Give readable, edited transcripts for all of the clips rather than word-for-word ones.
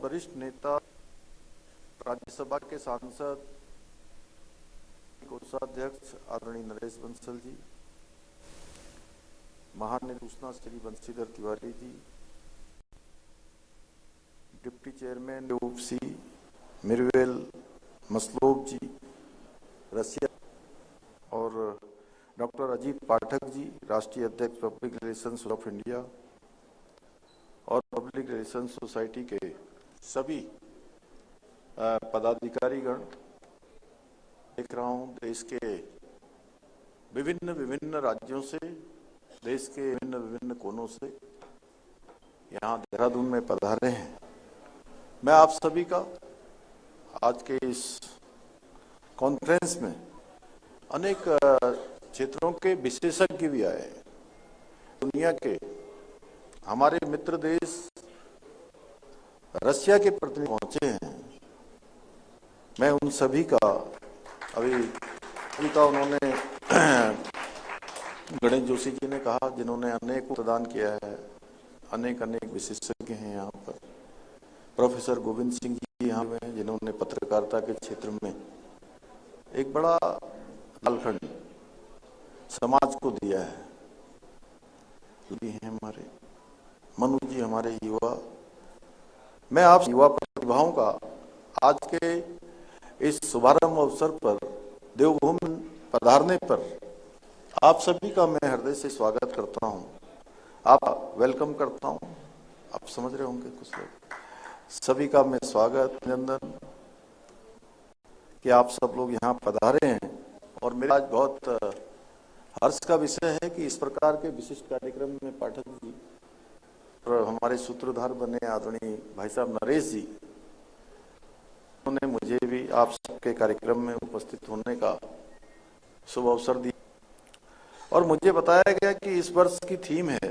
वरिष्ठ नेता, राज्यसभा के सांसद, कोषाध्यक्ष आदरणीय नरेश बंसल जी, महानिदेशक Shri Banshidhar Tiwari ji, deputy chairman UP मिरवेल मसलोब जी, रसिया, और डॉक्टर अजीत पाठक जी, राष्ट्रीय अध्यक्ष पब्लिक रिलेशंस ऑफ इंडिया और पब्लिक रिलेशंस सोसाइटी के सभी पदाधिकारीगण। देख रहा हूं देश के विभिन्न विभिन्न राज्यों से, देश के विभिन्न विभिन्न कोनों से यहाँ देहरादून में पधारे हैं। मैं आप सभी का आज के इस कॉन्फ्रेंस में अनेक क्षेत्रों के विशेषज्ञ भी आए हैं। दुनिया के हमारे मित्र देश रसिया के प्रतिनिधि पहुंचे हैं। मैं उन सभी का अभी का उन्होंने गणेश जोशी जी ने कहा, जिन्होंने अनेक प्रदान किया है, अनेक विशेषज्ञ हैं यहाँ पर। प्रोफेसर गोविंद सिंह जी यहाँ पे हैं, जिन्होंने पत्रकारिता के क्षेत्र में एक बड़ा कालखंड समाज को दिया है। हमारे मनु जी, हमारे युवा, मैं आप युवा प्रतिभाओं का आज के इस शुभारंभ अवसर पर देवभूमि पधारने पर आप सभी का मैं हृदय से स्वागत करता हूं, आप वेलकम करता हूं। आप समझ रहे होंगे कुछ लोग, सभी का मैं स्वागत, अभिनंदन कि आप सब लोग यहाँ पधारे हैं। और मेरा आज बहुत हर्ष का विषय है कि इस प्रकार के विशिष्ट कार्यक्रम में पाठक जी और हमारे सूत्रधार बने आदरणीय भाई साहब नरेश जी, उन्होंने मुझे भी आप सबके कार्यक्रम में उपस्थित होने का शुभ अवसर दिया। और मुझे बताया गया कि इस वर्ष की थीम है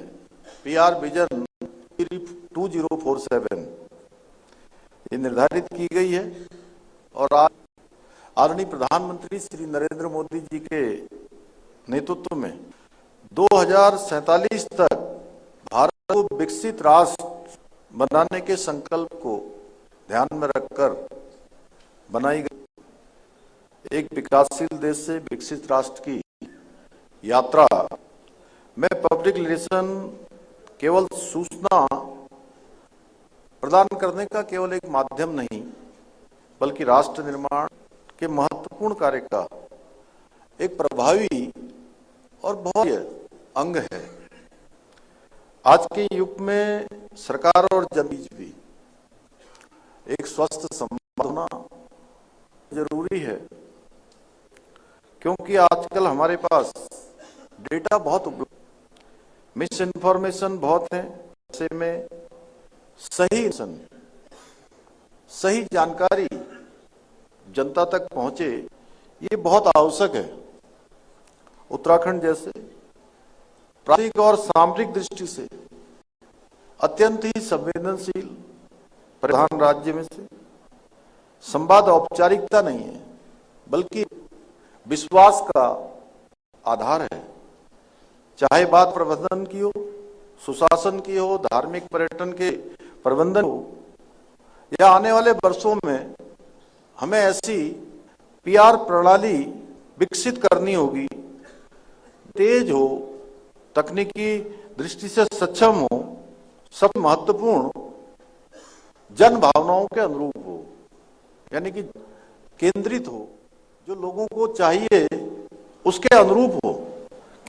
PR विजन 2047, ये निर्धारित की गई है। और आज आदरणीय प्रधानमंत्री श्री नरेंद्र मोदी जी के नेतृत्व में 2047 तक भारत को विकसित राष्ट्र बनाने के संकल्प को ध्यान में रखकर बनाई गई एक विकासशील देश से विकसित राष्ट्र की यात्रा में पब्लिक रिलेशन केवल सूचना प्रदान करने का केवल एक माध्यम नहीं, बल्कि राष्ट्र निर्माण के महत्वपूर्ण कार्य का एक प्रभावी और बहुत अंग है। आज के युग में सरकार और जन बीच भी एक स्वस्थ संवाद होना जरूरी है, क्योंकि आजकल हमारे पास डेटा बहुत उपलब्ध, मिस इन्फॉर्मेशन बहुत है। ऐसे में सही जानकारी जनता तक पहुंचे, ये बहुत आवश्यक है। उत्तराखंड जैसे प्राकृतिक और सामरिक दृष्टि से अत्यंत ही संवेदनशील प्रधान राज्य में से संवाद औपचारिकता नहीं है, बल्कि विश्वास का आधार है। चाहे बात प्रबंधन की हो, सुशासन की हो, धार्मिक पर्यटन के प्रबंधन हो, या आने वाले वर्षों में हमें ऐसी PR प्रणाली विकसित करनी होगी, तेज हो, तकनीकी दृष्टि से सक्षम हो, सब महत्वपूर्ण जन भावनाओं के अनुरूप हो, यानी कि केंद्रित हो, जो लोगों को चाहिए उसके अनुरूप हो।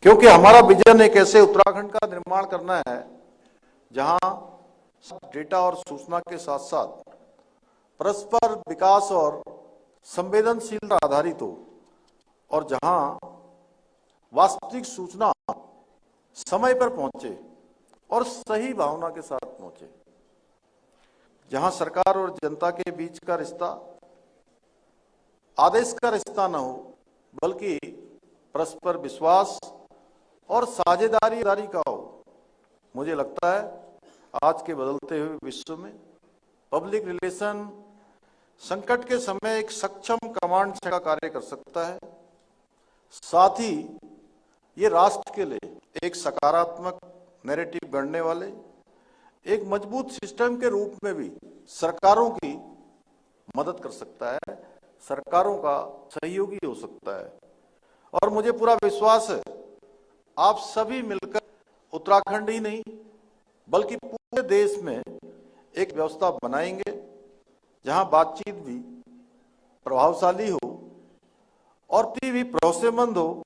क्योंकि हमारा विजन एक ऐसे उत्तराखंड का निर्माण करना है जहां डेटा और सूचना के साथ साथ परस्पर विकास और संवेदनशीलता आधारित हो, और जहां वास्तविक सूचना समय पर पहुंचे और सही भावना के साथ पहुंचे, जहां सरकार और जनता के बीच का रिश्ता आदेश का रिश्ता न हो, बल्कि परस्पर विश्वास और साझेदारी का हो। मुझे लगता है आज के बदलते हुए विश्व में पब्लिक रिलेशन संकट के समय एक सक्षम कमांड का कार्य कर सकता है। साथ ही ये राष्ट्र के लिए एक सकारात्मक नैरेटिव गढ़ने वाले, एक मजबूत सिस्टम के रूप में भी सरकारों की मदद कर सकता है, सरकारों का सहयोगी हो सकता है। और मुझे पूरा विश्वास है आप सभी मिलकर उत्तराखंड ही नहीं बल्कि पूरे देश में एक व्यवस्था बनाएंगे जहां बातचीत भी प्रभावशाली हो और भी भरोसेमंद हो